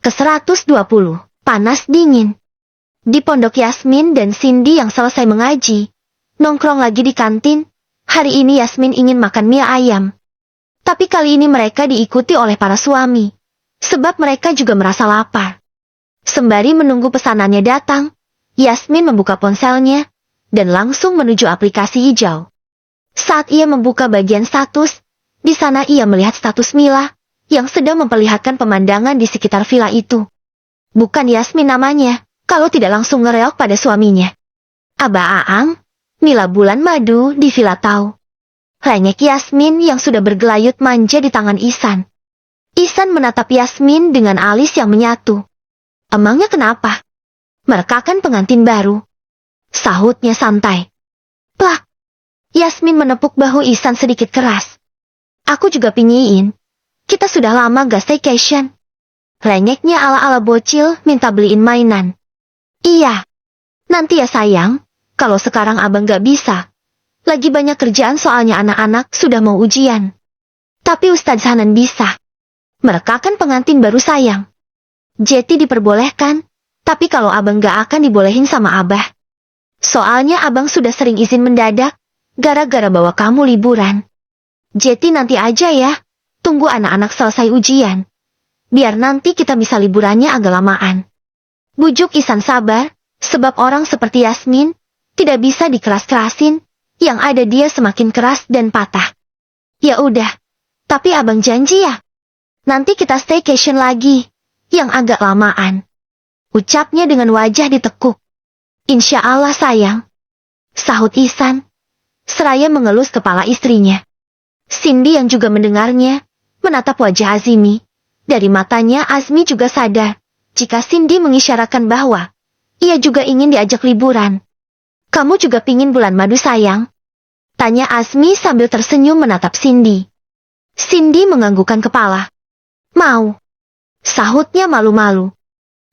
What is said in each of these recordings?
Ke-120, panas dingin. Di pondok Yasmin dan Cindy yang selesai mengaji, nongkrong lagi di kantin. Hari ini Yasmin ingin makan mie ayam. Tapi kali ini mereka diikuti oleh para suami, sebab mereka juga merasa lapar. Sembari menunggu pesanannya datang, Yasmin membuka ponselnya, dan langsung menuju aplikasi hijau. Saat ia membuka bagian status, di sana ia melihat status Mila, yang sedang memperlihatkan pemandangan di sekitar villa itu. Bukan Yasmin namanya, kalau tidak langsung ngereok pada suaminya. Aba Aang, Mila bulan madu di villa Tau. Lenyek Yasmin yang sudah bergelayut manja di tangan Ihsan. Ihsan menatap Yasmin dengan alis yang menyatu. Emangnya kenapa? Mereka kan pengantin baru. Sahutnya santai. Plak. Yasmin menepuk bahu Ihsan sedikit keras. Aku juga pinyiin. Kita sudah lama gak staycation. Lenyeknya ala-ala bocil minta beliin mainan. Iya. Nanti ya sayang, kalau sekarang abang gak bisa. Lagi banyak kerjaan soalnya anak-anak sudah mau ujian. Tapi Ustadz Hanan bisa. Mereka kan pengantin baru sayang. Jeti diperbolehkan, tapi kalau abang gak akan dibolehin sama abah. Soalnya abang sudah sering izin mendadak, gara-gara bawa kamu liburan. Jeti nanti aja ya. Tunggu anak-anak selesai ujian. Biar nanti kita bisa liburannya agak lamaan. Bujuk Ihsan sabar, sebab orang seperti Yasmin tidak bisa dikeras-kerasin, yang ada dia semakin keras dan patah. Ya udah, tapi abang janji ya. Nanti kita staycation lagi, yang agak lamaan. Ucapnya dengan wajah ditekuk. Insya Allah sayang. Sahut Ihsan, seraya mengelus kepala istrinya. Cindy yang juga mendengarnya, menatap wajah Azmi. Dari matanya Azmi juga sadar, jika Cindy mengisyaratkan bahwa ia juga ingin diajak liburan. Kamu juga pingin bulan madu sayang? Tanya Azmi sambil tersenyum menatap Cindy. Cindy menganggukkan kepala. Mau. Sahutnya malu-malu.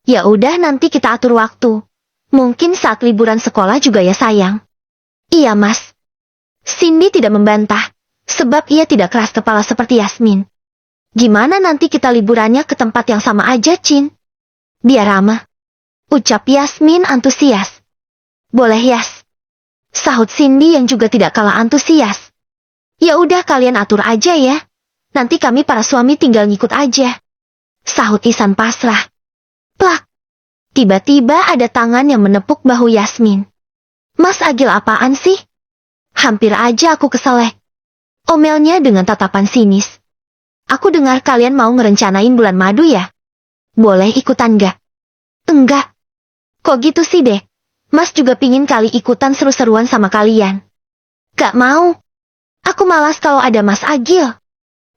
Ya udah nanti kita atur waktu. Mungkin saat liburan sekolah juga ya sayang. Iya mas. Cindy tidak membantah, sebab ia tidak keras kepala seperti Yasmin. Gimana nanti kita liburannya ke tempat yang sama aja, Cin? Biar ramah. Ucap Yasmin antusias. Boleh, Yas. Sahut Cindy yang juga tidak kalah antusias. Ya udah kalian atur aja ya. Nanti kami para suami tinggal ngikut aja. Sahut Ihsan pasrah. Plak. Tiba-tiba ada tangan yang menepuk bahu Yasmin. Mas Agil apaan sih? Hampir aja aku keselek. Omelnya dengan tatapan sinis. Aku dengar kalian mau ngerencanain bulan madu ya? Boleh ikutan gak? Enggak. Kok gitu sih deh? Mas juga pingin kali ikutan seru-seruan sama kalian. Gak mau. Aku malas kalau ada Mas Agil.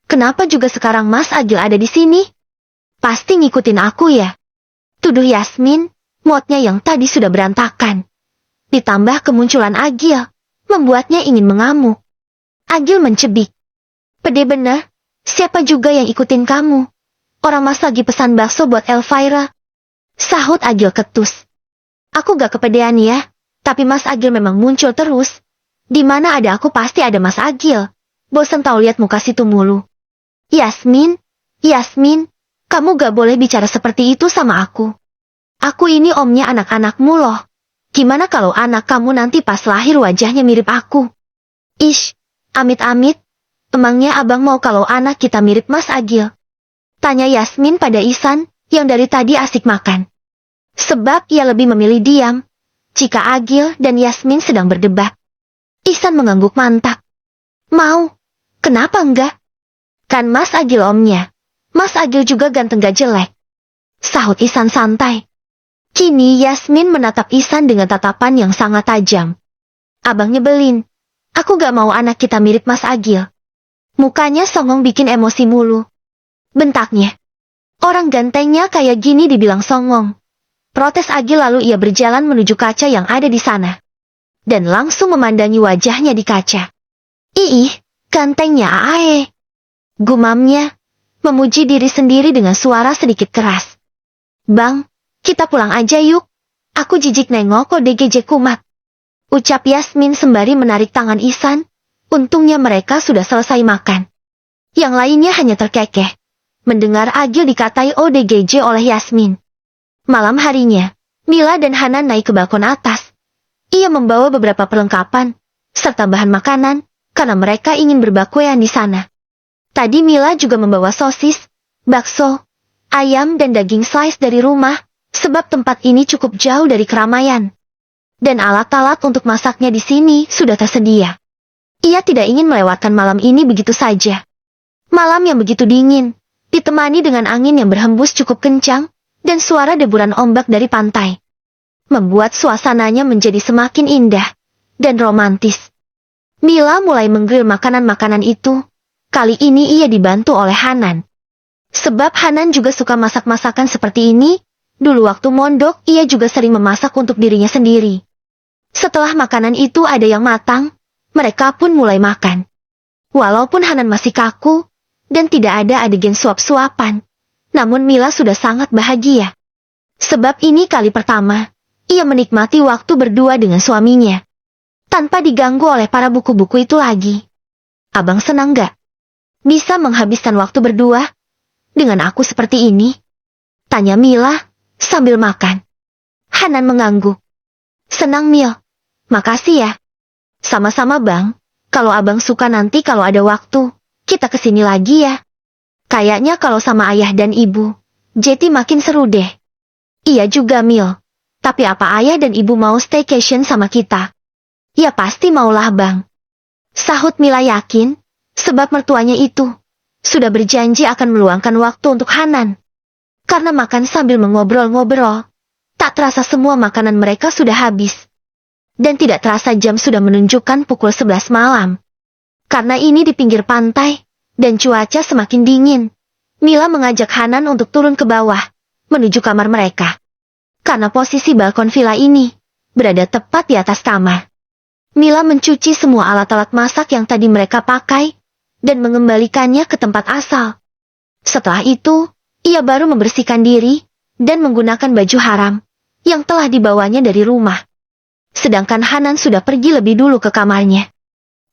Kenapa juga sekarang Mas Agil ada di sini? Pasti ngikutin aku ya? Tuduh Yasmin, moodnya yang tadi sudah berantakan. Ditambah kemunculan Agil, membuatnya ingin mengamuk. Agil mencebik. Pede bener. Siapa juga yang ikutin kamu? Orang mas lagi pesan bakso buat Elvira. Sahut Agil ketus. Aku gak kepedean ya, tapi Mas Agil memang muncul terus. Di mana ada aku pasti ada Mas Agil. Bosan tau lihat muka situ mulu. Yasmin, kamu gak boleh bicara seperti itu sama aku. Aku ini omnya anak-anakmu loh. Gimana kalau anak kamu nanti pas lahir wajahnya mirip aku? Ish, amit-amit. Emangnya abang mau kalau anak kita mirip Mas Agil? Tanya Yasmin pada Ihsan, yang dari tadi asik makan. Sebab ia lebih memilih diam, jika Agil dan Yasmin sedang berdebat. Ihsan mengangguk mantap. Mau? Kenapa enggak? Kan Mas Agil omnya. Mas Agil juga ganteng gak jelek. Sahut Ihsan santai. Kini Yasmin menatap Ihsan dengan tatapan yang sangat tajam. Abang nyebelin. Aku gak mau anak kita mirip Mas Agil. Mukanya songong bikin emosi mulu. Bentaknya. Orang gantengnya kayak gini dibilang songong. Protes Agil lalu ia berjalan menuju kaca yang ada di sana. Dan langsung memandangi wajahnya di kaca. Ih, gantengnya Aae. Gumamnya, memuji diri sendiri dengan suara sedikit keras. Bang, kita pulang aja yuk. Aku jijik nengok kok DGJ kumat. Ucap Yasmin sembari menarik tangan Ihsan. Untungnya mereka sudah selesai makan. Yang lainnya hanya terkekeh. mendengar Agil dikatai ODGJ oleh Yasmin. Malam harinya, Mila dan Hanan naik ke balkon atas. Ia membawa beberapa perlengkapan, serta bahan makanan, karena mereka ingin berbakuean di sana. Tadi Mila juga membawa sosis, bakso, ayam dan daging slice dari rumah, sebab tempat ini cukup jauh dari keramaian. Dan alat-alat untuk masaknya di sini sudah tersedia. Ia tidak ingin melewatkan malam ini begitu saja. Malam yang begitu dingin, ditemani dengan angin yang berhembus cukup kencang, dan suara deburan ombak dari pantai, membuat suasananya menjadi semakin indah dan romantis. Mila mulai menggrill makanan-makanan itu. Kali ini ia dibantu oleh Hanan. Sebab Hanan juga suka masak-masakan seperti ini. Dulu waktu mondok ia juga sering memasak untuk dirinya sendiri. Setelah makanan itu ada yang matang, mereka pun mulai makan. Walaupun Hanan masih kaku dan tidak ada adegan suap-suapan, namun Mila sudah sangat bahagia. Sebab ini kali pertama, ia menikmati waktu berdua dengan suaminya, tanpa diganggu oleh para buku-buku itu lagi. Abang senang gak? Bisa menghabiskan waktu berdua dengan aku seperti ini? Tanya Mila sambil makan. Hanan mengangguk. Senang Mil. Makasih ya. Sama-sama bang. Kalau abang suka nanti kalau ada waktu, kita kesini lagi ya. Kayaknya kalau sama ayah dan ibu, Jeti makin seru deh. Iya juga Mil. Tapi apa ayah dan ibu mau staycation sama kita? Ya pasti maulah bang. Sahut Mila yakin, sebab mertuanya itu sudah berjanji akan meluangkan waktu untuk Hanan. Karena makan sambil mengobrol-ngobrol, tak terasa semua makanan mereka sudah habis. Dan tidak terasa jam sudah menunjukkan pukul 11 malam. Karena ini di pinggir pantai, dan cuaca semakin dingin, Mila mengajak Hanan untuk turun ke bawah, menuju kamar mereka. Karena posisi balkon villa ini berada tepat di atas kamar. Mila mencuci semua alat-alat masak yang tadi mereka pakai, dan mengembalikannya ke tempat asal. Setelah itu, ia baru membersihkan diri, dan menggunakan baju haram, yang telah dibawanya dari rumah. Sedangkan Hanan sudah pergi lebih dulu ke kamarnya.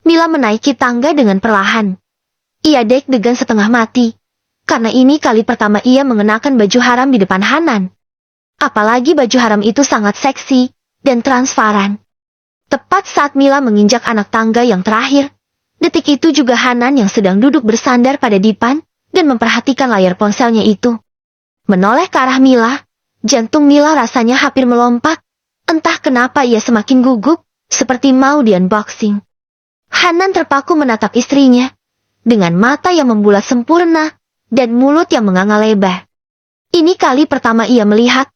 Mila menaiki tangga dengan perlahan. Ia deg-degan setengah mati, karena ini kali pertama ia mengenakan baju haram di depan Hanan. Apalagi baju haram itu sangat seksi dan transparan. Tepat saat Mila menginjak anak tangga yang terakhir, detik itu juga Hanan yang sedang duduk bersandar pada dipan dan memperhatikan layar ponselnya itu menoleh ke arah Mila. Jantung Mila rasanya hampir melompat. Entah kenapa ia semakin gugup, seperti mau di-unboxing. Hanan terpaku menatap istrinya, dengan mata yang membulat sempurna, dan mulut yang menganga lebar. Ini kali pertama ia melihat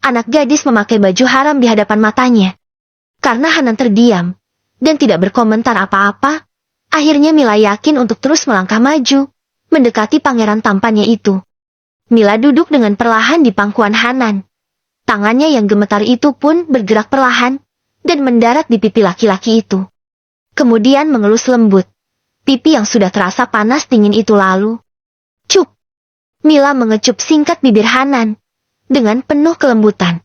anak gadis memakai baju haram di hadapan matanya. Karena Hanan terdiam, dan tidak berkomentar apa-apa, akhirnya Mila yakin untuk terus melangkah maju, mendekati pangeran tampannya itu. Mila duduk dengan perlahan di pangkuan Hanan. Tangannya yang gemetar itu pun bergerak perlahan, dan mendarat di pipi laki-laki itu. Kemudian mengelus lembut. Pipi yang sudah terasa panas dingin itu lalu. Cup! Mila mengecup singkat bibir Hanan, dengan penuh kelembutan.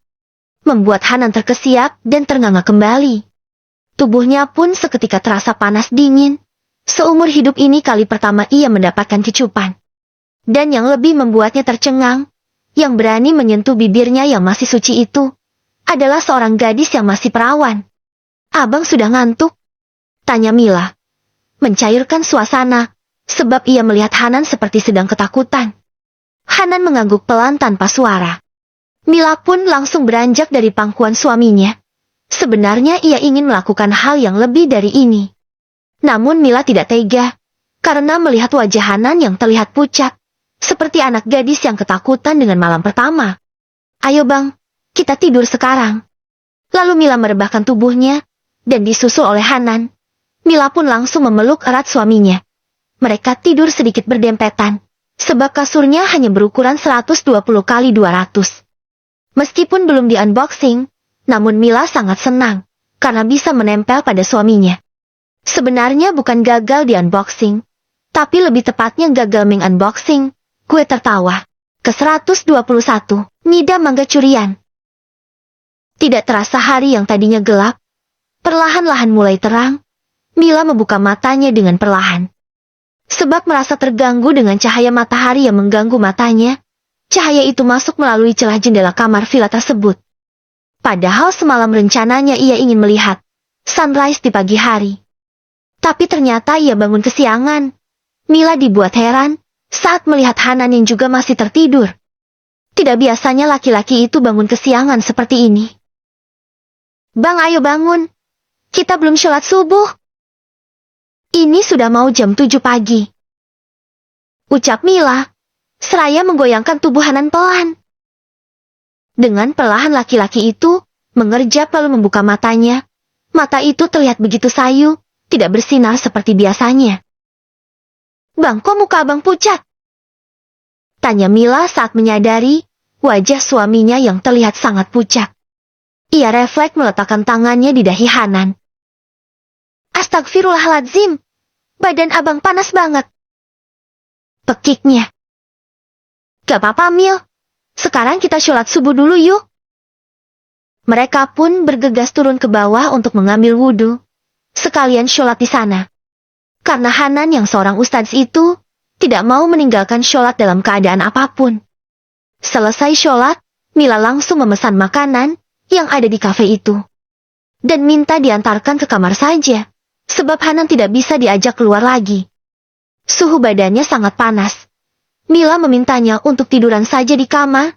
Membuat Hanan terkesiap dan ternganga kembali. Tubuhnya pun seketika terasa panas dingin. Seumur hidup ini kali pertama ia mendapatkan kecupan. Dan yang lebih membuatnya tercengang, yang berani menyentuh bibirnya yang masih suci itu, adalah seorang gadis yang masih perawan. Abang sudah ngantuk? Tanya Mila. Mencairkan suasana, sebab ia melihat Hanan seperti sedang ketakutan. Hanan mengangguk pelan tanpa suara. Mila pun langsung beranjak dari pangkuan suaminya. Sebenarnya ia ingin melakukan hal yang lebih dari ini. Namun Mila tidak tega, karena melihat wajah Hanan yang terlihat pucat, seperti anak gadis yang ketakutan dengan malam pertama. Ayo bang, kita tidur sekarang. Lalu Mila merebahkan tubuhnya, dan disusul oleh Hanan. Mila pun langsung memeluk erat suaminya. Mereka tidur sedikit berdempetan, sebab kasurnya hanya berukuran 120 kali 200. Meskipun belum di-unboxing, namun Mila sangat senang, karena bisa menempel pada suaminya. Sebenarnya bukan gagal di-unboxing, tapi lebih tepatnya gagal meng-unboxing. Gue tertawa. Ke-121, Nida Mangga Curian. Tidak terasa hari yang tadinya gelap, perlahan-lahan mulai terang. Mila membuka matanya dengan perlahan. Sebab merasa terganggu dengan cahaya matahari yang mengganggu matanya, cahaya itu masuk melalui celah jendela kamar villa tersebut. Padahal semalam rencananya ia ingin melihat sunrise di pagi hari. Tapi ternyata ia bangun kesiangan. Mila dibuat heran saat melihat Hanan yang juga masih tertidur. Tidak biasanya laki-laki itu bangun kesiangan seperti ini. "Bang, ayo bangun. Kita belum sholat subuh. Ini sudah mau jam 7 pagi." Ucap Mila, seraya menggoyangkan tubuh Hanan pelan. Dengan perlahan laki-laki itu mengerjap lalu membuka matanya. Mata itu terlihat begitu sayu, tidak bersinar seperti biasanya. "Bang, kok muka abang pucat?" tanya Mila saat menyadari wajah suaminya yang terlihat sangat pucat. Ia refleks meletakkan tangannya di dahi Hanan. "Astagfirullahaladzim, badan abang panas banget," pekiknya. "Gak apa-apa, Mil. Sekarang kita sholat subuh dulu yuk." Mereka pun bergegas turun ke bawah untuk mengambil wudhu, sekalian sholat di sana. Karena Hanan yang seorang ustadz itu tidak mau meninggalkan sholat dalam keadaan apapun. Selesai sholat, Mila langsung memesan makanan yang ada di kafe itu. Dan minta diantarkan ke kamar saja, sebab Hanan tidak bisa diajak keluar lagi. Suhu badannya sangat panas. Mila memintanya untuk tiduran saja di kamar,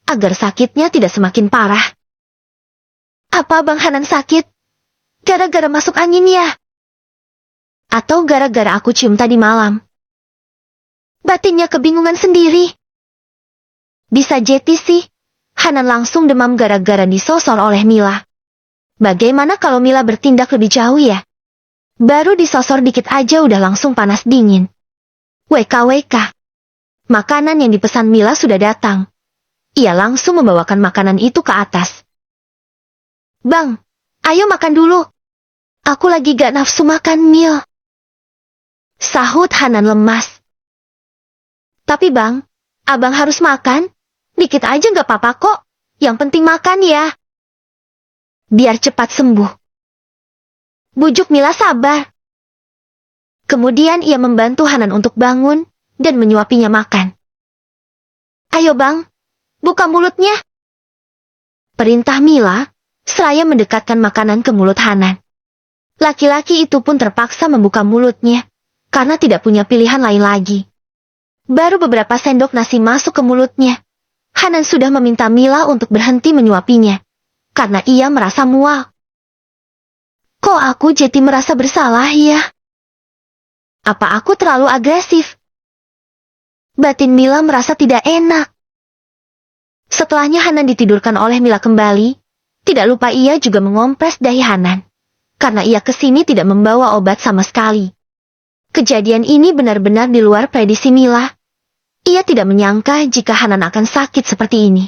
agar sakitnya tidak semakin parah. "Apa Bang Hanan sakit? Gara-gara masuk angin ya? Atau gara-gara aku cium tadi malam?" Batinnya kebingungan sendiri. Bisa jadi sih, Hanan langsung demam gara-gara disosor oleh Mila. Bagaimana kalau Mila bertindak lebih jauh ya? Baru disosor dikit aja udah langsung panas dingin. WKWK. Makanan yang dipesan Mila sudah datang. Ia langsung membawakan makanan itu ke atas. "Bang, ayo makan dulu. Aku lagi gak nafsu makan, Mil," sahut Hanan lemas. "Tapi Bang, abang harus makan. Dikit aja gak apa-apa kok. Yang penting makan ya. Biar cepat sembuh." Bujuk Mila sabar. Kemudian ia membantu Hanan untuk bangun dan menyuapinya makan. "Ayo Bang, buka mulutnya," perintah Mila, seraya mendekatkan makanan ke mulut Hanan. Laki-laki itu pun terpaksa membuka mulutnya, karena tidak punya pilihan lain lagi. Baru beberapa sendok nasi masuk ke mulutnya, Hanan sudah meminta Mila untuk berhenti menyuapinya, karena ia merasa mual. "Kok aku jadi merasa bersalah ya? Apa aku terlalu agresif?" Batin Mila merasa tidak enak. Setelahnya Hanan ditidurkan oleh Mila kembali, tidak lupa ia juga mengompres dahi Hanan, karena ia kesini tidak membawa obat sama sekali. Kejadian ini benar-benar di luar prediksi Mila. Ia tidak menyangka jika Hanan akan sakit seperti ini.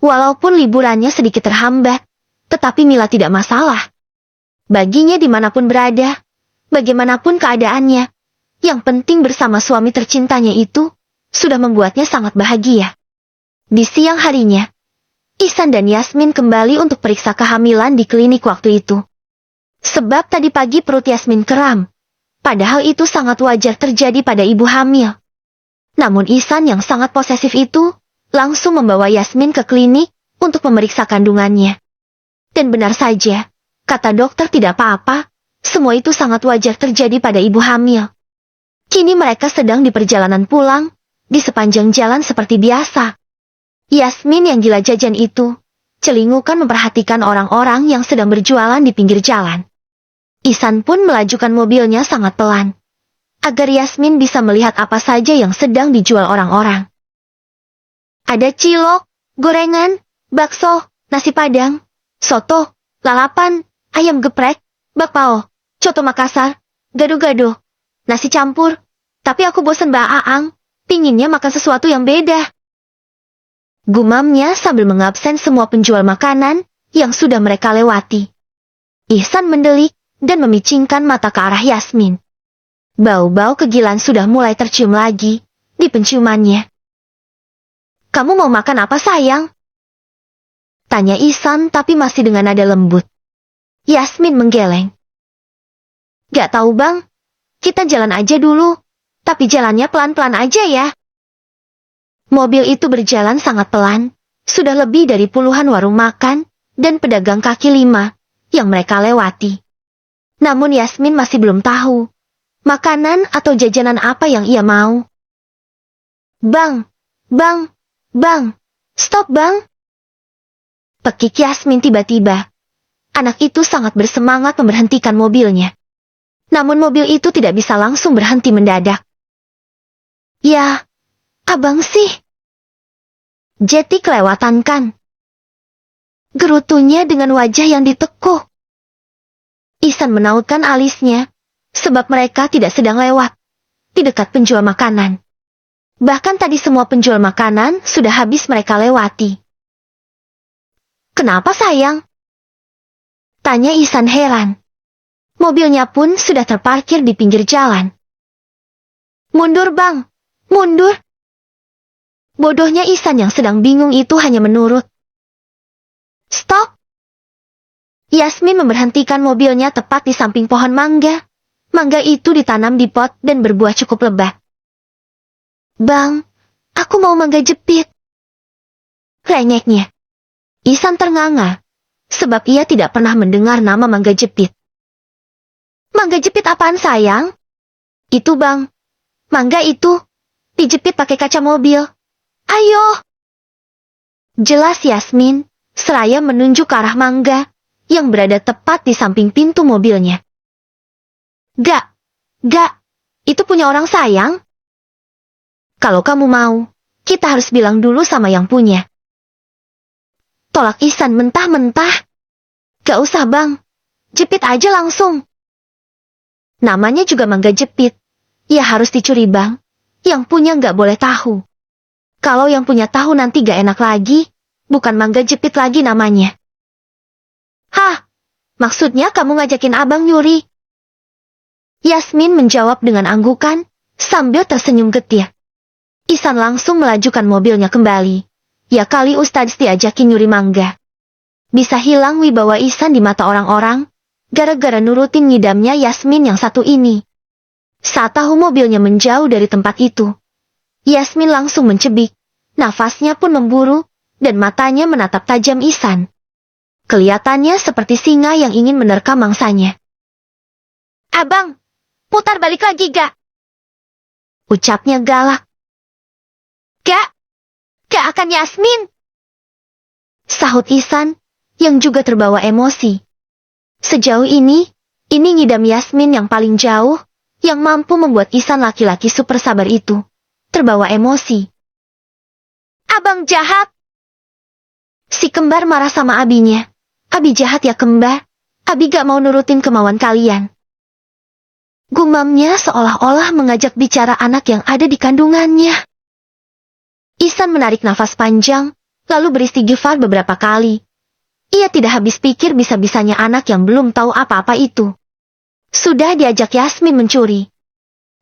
Walaupun liburannya sedikit terhambat, tetapi Mila tidak masalah. Baginya dimanapun berada, bagaimanapun keadaannya, yang penting bersama suami tercintanya itu, sudah membuatnya sangat bahagia. Di siang harinya, Ihsan dan Yasmin kembali untuk periksa kehamilan di klinik waktu itu. Sebab tadi pagi perut Yasmin kram, padahal itu sangat wajar terjadi pada ibu hamil. Namun Ihsan yang sangat posesif itu, langsung membawa Yasmin ke klinik untuk memeriksa kandungannya. Dan benar saja, kata dokter tidak apa-apa, semua itu sangat wajar terjadi pada ibu hamil. Kini mereka sedang di perjalanan pulang, di sepanjang jalan seperti biasa. Yasmin yang gila jajan itu, celingukan memperhatikan orang-orang yang sedang berjualan di pinggir jalan. Ihsan pun melajukan mobilnya sangat pelan, agar Yasmin bisa melihat apa saja yang sedang dijual orang-orang. Ada cilok, gorengan, bakso, nasi padang, soto, lalapan, ayam geprek, bakpao, coto Makassar, gado-gado, nasi campur. Tapi aku bosan Mbak Aang, pinginnya makan sesuatu yang beda. Gumamnya sambil mengabsen semua penjual makanan yang sudah mereka lewati. Ihsan mendelik dan memicingkan mata ke arah Yasmin. Bau-bau kegilaan sudah mulai tercium lagi di penciumannya. "Kamu mau makan apa sayang?" tanya Ihsan tapi masih dengan nada lembut. Yasmin menggeleng. "Gak tahu Bang, kita jalan aja dulu. Tapi jalannya pelan-pelan aja ya. Mobil itu berjalan sangat pelan. Sudah lebih dari puluhan warung makan dan pedagang kaki lima yang mereka lewati. Namun Yasmin masih belum tahu makanan atau jajanan apa yang ia mau. Bang, bang, bang, stop bang. Pekik Yasmin tiba-tiba. Anak itu sangat bersemangat memberhentikan mobilnya. Namun mobil itu tidak bisa langsung berhenti mendadak. Ya, abang sih. Jetty kelewatan kan? Gerutunya dengan wajah yang ditekuk. Ihsan menautkan alisnya, sebab mereka tidak sedang lewat di dekat penjual makanan. Bahkan tadi semua penjual makanan sudah habis mereka lewati. Kenapa sayang? Tanya Ihsan heran. Mobilnya pun sudah terparkir di pinggir jalan. Mundur bang, mundur. Bodohnya Ihsan yang sedang bingung itu hanya menurut. Stop! Yasmin memberhentikan mobilnya tepat di samping pohon mangga. Mangga itu ditanam di pot dan berbuah cukup lebat. Bang, aku mau mangga jepit. Renyeknya. Ihsan ternganga, sebab ia tidak pernah mendengar nama mangga jepit. Mangga jepit apaan sayang? Itu bang, mangga itu dijepit pakai kaca mobil. Ayo! Jelas Yasmin, seraya menunjuk ke arah mangga yang berada tepat di samping pintu mobilnya. Gak, itu punya orang sayang. Kalau kamu mau, kita harus bilang dulu sama yang punya. Tolak Ihsan mentah-mentah. Gak usah bang, jepit aja langsung. Namanya juga mangga jepit. Ya harus dicuri bang, yang punya gak boleh tahu. Kalau yang punya tahu nanti gak enak lagi, bukan mangga jepit lagi namanya. Hah, maksudnya kamu ngajakin abang nyuri? Yasmin menjawab dengan anggukan, sambil tersenyum getir. Ihsan langsung melajukan mobilnya kembali. Ya kali Ustadz diajakin nyuri mangga. Bisa hilang wibawa Ihsan di mata orang-orang, gara-gara nurutin ngidamnya Yasmin yang satu ini. Saat tahu mobilnya menjauh dari tempat itu, Yasmin langsung mencebik, nafasnya pun memburu, dan matanya menatap tajam Ihsan. Kelihatannya seperti singa yang ingin menerkam mangsanya. Abang, putar balik lagi gak? Ucapnya galak. Gak akan Yasmin. Sahut Ihsan, yang juga terbawa emosi. Sejauh ini ngidam Yasmin yang paling jauh, yang mampu membuat Ihsan laki-laki super sabar itu terbawa emosi. Abang jahat. Si kembar marah sama abinya. Abi jahat ya kembar, Abi gak mau nurutin kemauan kalian. Gumamnya seolah-olah mengajak bicara anak yang ada di kandungannya. Ihsan menarik nafas panjang, lalu beristighfar beberapa kali. Ia tidak habis pikir bisa-bisanya anak yang belum tahu apa-apa itu sudah diajak Yasmin mencuri.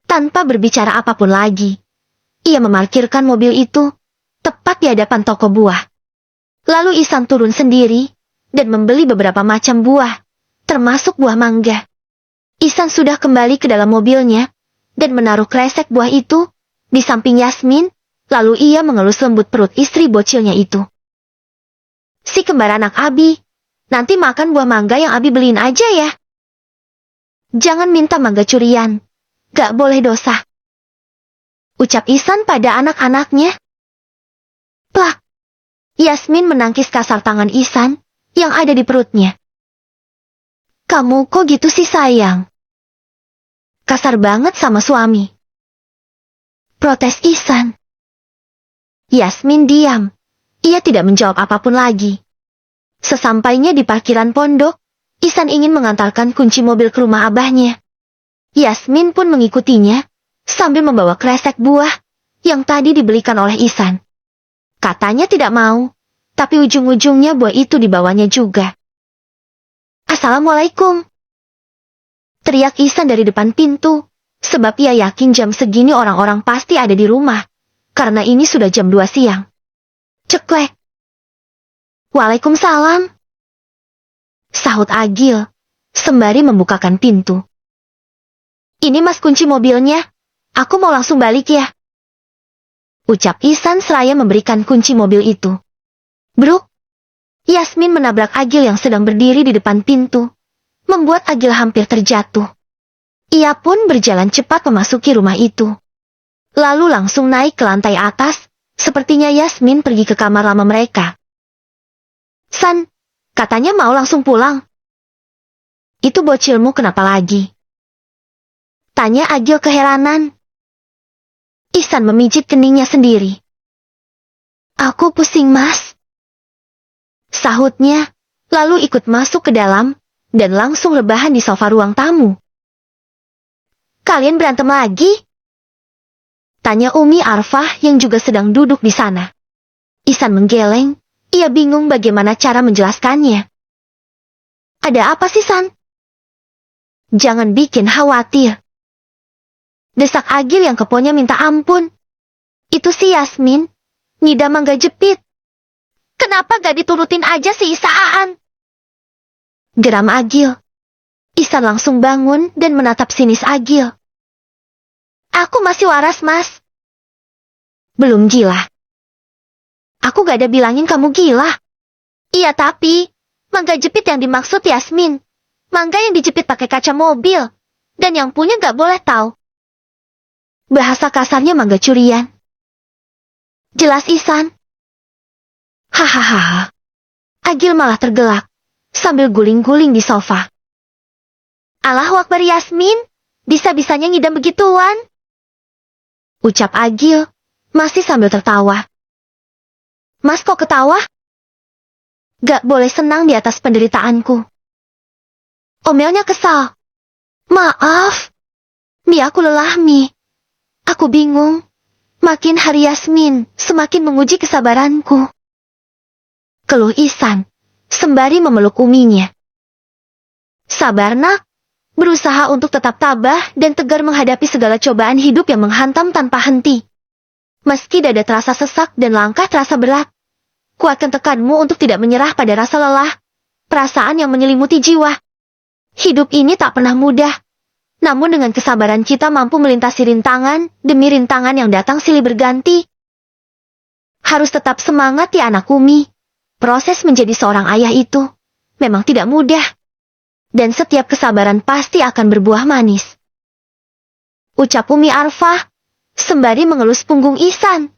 Tanpa berbicara apapun lagi, ia memarkirkan mobil itu tepat di hadapan toko buah. Lalu Ihsan turun sendiri dan membeli beberapa macam buah, termasuk buah mangga. Ihsan sudah kembali ke dalam mobilnya dan menaruh kresek buah itu di samping Yasmin, lalu ia mengelus lembut perut istri bocilnya itu. Si kembar anak Abi, nanti makan buah mangga yang Abi beliin aja ya. Jangan minta mangga curian, gak boleh dosa. Ucap Ihsan pada anak-anaknya. Plak! Yasmin menangkis kasar tangan Ihsan yang ada di perutnya. Kamu kok gitu sih sayang? Kasar banget sama suami. Protes Ihsan. Yasmin diam. Ia tidak menjawab apapun lagi. Sesampainya di parkiran pondok, Ihsan ingin mengantarkan kunci mobil ke rumah abahnya. Yasmin pun mengikutinya, sambil membawa kresek buah yang tadi dibelikan oleh Ihsan. Katanya tidak mau, tapi ujung-ujungnya buah itu dibawanya juga. Assalamualaikum. Teriak Ihsan dari depan pintu, sebab ia yakin jam segini orang-orang pasti ada di rumah, karena ini sudah jam 2 siang. Ceklek. Waalaikumsalam. Sahut Agil, sembari membukakan pintu. Ini mas kunci mobilnya, Aku mau langsung balik ya. Ucap Ihsan seraya memberikan kunci mobil itu. Bruk! Yasmin menabrak Agil yang sedang berdiri di depan pintu, membuat Agil hampir terjatuh. Ia pun berjalan cepat memasuki rumah itu. Lalu langsung naik ke lantai atas, sepertinya Yasmin pergi ke kamar lama mereka. San, katanya mau langsung pulang. Itu bocilmu kenapa lagi? Tanya Agil keheranan. Ihsan memijit keningnya sendiri. Aku pusing, Mas. Sahutnya, lalu ikut masuk ke dalam, dan langsung rebahan di sofa ruang tamu. Kalian berantem lagi? Tanya Umi Arfah yang juga sedang duduk di sana. Ihsan menggeleng, ia bingung bagaimana cara menjelaskannya. Ada apa sih, San? Jangan bikin khawatir. Desak Agil yang keponya minta ampun. Itu si Yasmin, ngidam mangga jepit. Kenapa gak diturutin aja si Isaan? Geram Agil. Ihsan langsung bangun dan menatap sinis Agil. Aku masih waras, Mas. Belum gila. Aku gak ada bilangin kamu gila. Iya tapi, mangga jepit yang dimaksud Yasmin. Mangga yang dijepit pakai kaca mobil. Dan yang punya gak boleh tahu. Bahasa kasarnya mangga curian. Jelas Ihsan. Hahaha. Agil malah tergelak, sambil guling-guling di sofa. Allahu Akbar Yasmin, bisa-bisanya ngidam begituan. Ucap Agil, masih sambil tertawa. Mas kok ketawa? Gak boleh senang di atas penderitaanku. Omelnya kesal. Maaf. Mi aku lelah, Mi. Aku bingung. Makin hari Yasmin, semakin menguji kesabaranku. Keluh Ihsan, sembari memeluk uminya. Sabar nak. Berusaha untuk tetap tabah dan tegar menghadapi segala cobaan hidup yang menghantam tanpa henti. Meski dada terasa sesak dan langkah terasa berat, kuatkan tekadmu untuk tidak menyerah pada rasa lelah, perasaan yang menyelimuti jiwa. Hidup ini tak pernah mudah. Namun dengan kesabaran kita mampu melintasi rintangan demi rintangan yang datang silih berganti. Harus tetap semangat ya anak Umi. Proses menjadi seorang ayah itu memang tidak mudah. Dan setiap kesabaran pasti akan berbuah manis. Ucap Umi Arfah, sembari mengelus punggung Ihsan.